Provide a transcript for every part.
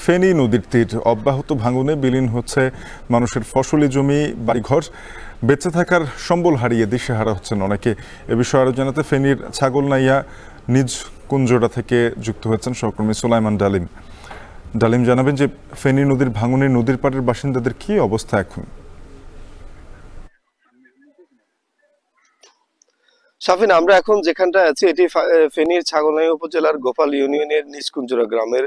ফেনী নদীর তীর অব্যাহত ভাঙনে বিলীন হচ্ছে মানুষের ফসলি জমি, বাড়িঘর। বেঁচে থাকার সম্বল হারিয়ে দিশেহারা হচ্ছেন অনেকে। এ বিষয়ে আরো জানাতে ফেনীর ছাগলনাইয়া নিজ কুঞ্জরা থেকে যুক্ত হয়েছেন সহকর্মী সুলাইমান ডালিম। ডালিম জানাবেন যে ফেনী নদীর ভাঙনে নদীর পাড়ের বাসিন্দাদের কি অবস্থা এখন? শাফিন, আমরা এখন যেখানটা আছি এটি ফেনীর ছাগলনাইয়া উপজেলার গোপাল ইউনিয়নের নিচকুঞ্জরা গ্রামের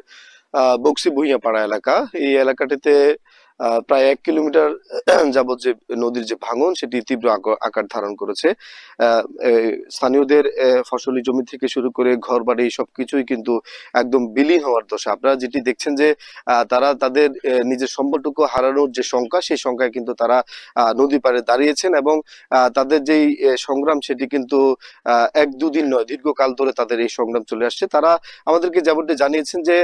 বক্সি ভুঁইয়াপাড়া এলাকা। এই এলাকাটিতে প্রায় 1 কিলোমিটার যাবত যে নদীর যে ভাঙন সেটি তীব্র আকার ধারণ করেছে। স্থানীয়দের ফসলি জমি থেকে শুরু করে ঘর বাড়ি সবকিছুই কিন্তু একদম বিলীন হওয়ার দশা। আপনারা যেটি দেখছেন যে তারা তাদের নিজের সম্বলটুকু হারানোর যে শঙ্কা, সেই শঙ্কায় কিন্তু তারা নদী পাড়ে দাঁড়িয়েছেন এবং তাদের যেই সংগ্রাম সেটি কিন্তু 1-2 দিন নয়, দীর্ঘকাল ধরে তাদের এই সংগ্রাম চলে আসছে। তারা আমাদেরকে যেমনটি জানিয়েছেন যে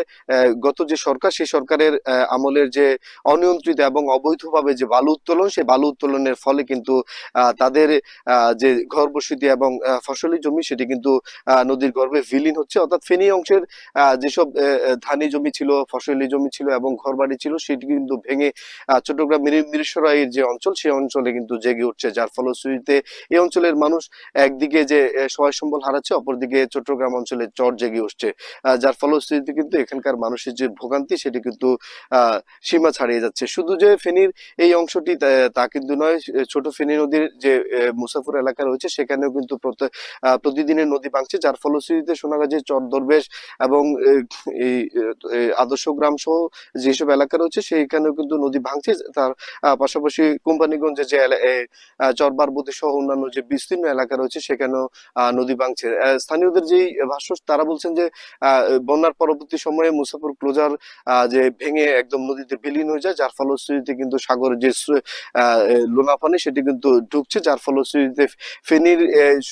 গত যে সরকার, সেই সরকারের আমলের যে অনিয়ন্ত্রিত এবং অবৈধভাবে যে বালু উত্তোলন, সেই বালু উত্তোলনের ফলে কিন্তু তাদের যে ঘর বসতি এবং ফসলি জমি সেটি কিন্তু নদীর গর্ভে বিলীন হচ্ছে। অর্থাৎ ফেনী অংশের যেসব ধানি জমি ছিল, ফসলি জমি ছিল এবং ঘরবাড়ি ছিল সেটি কিন্তু ভেঙে চট্টগ্রাম মিরসরাইয়ের যে অঞ্চল, সেই অঞ্চলে কিন্তু জেগে উঠছে। যার ফলশ্রুতিতে এই অঞ্চলের মানুষ একদিকে যে সহায় সম্বল হারাচ্ছে, অপরদিকে চট্টগ্রাম অঞ্চলে চর জেগে উঠছে। যার ফলশ্রুতিতে কিন্তু এখানকার মানুষের যে ভোগান্তি সেটি কিন্তু সীমা ছাড়িয়ে যাচ্ছে। শুধু যে ফেনীর এই অংশটি তা কিন্তু নয়, ছোট ফেনী নদীর যে মুসাফর এলাকা রয়েছে সেখানেও কিন্তু প্রতিদিনের নদী ভাঙছে। যার ফলশ্রুতিতে সোনাগাজী, চর দরবেশ এবং এই আদর্শ গ্রাম সহ যেসব এলাকা রয়েছে সেইখানেও কিন্তু নদী ভাঙছে। তার পাশাপাশি কোম্পানিগঞ্জে যে চরবারবতী সহ অন্যান্য যে বিস্তীর্ণ এলাকা রয়েছে সেখানেও নদী ভাঙছে। স্থানীয়দের যেই ভাষ্য, তারা বলছেন যে বন্যার পরবর্তী সময়ে মুসাফর ক্লোজার যে ভেঙে একদম নদীতে বিলীন হয়ে যায়, যার ফলশ্রুতিতে কিন্তু সাগরের যে লোনা পানি সেটি কিন্তু ঢুকছে। যার ফলশ্রুতিতে ফেনীর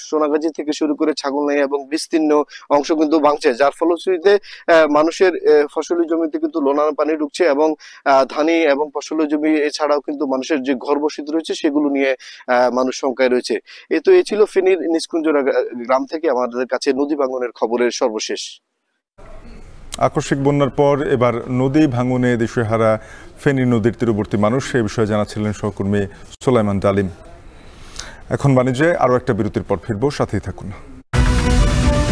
সোনাগাজী থেকে শুরু করে ছাগলনাইয়া এবং বিস্তীর্ণ অংশ কিন্তু ভাঙছে। যার ফলশ্রুতিতে মানুষের ফসলি জমিতে কিন্তু লোনা পানি ঢুকছে এবং ধানি এবং ফসলি জমি এছাড়াও কিন্তু মানুষের যে ঘর বসতি রয়েছে সেগুলো নিয়ে মানুষ শঙ্কায় রয়েছে। এই ছিল ফেনীর নিচকুঞ্জরা গ্রাম থেকে আমাদের কাছে নদী ভাঙনের খবরের সর্বশেষ। আকস্মিক বন্যার পর এবার নদী ভাঙনে দিশেহারা ফেনী নদীর তীরবর্তী মানুষ, এই বিষয়ে জানাচ্ছিলেন সহকর্মী সুলাইমান ডালিম। এখন বাণিজ্যে আরও একটা বিরতির পর ফিরবো, সাথেই থাকুন।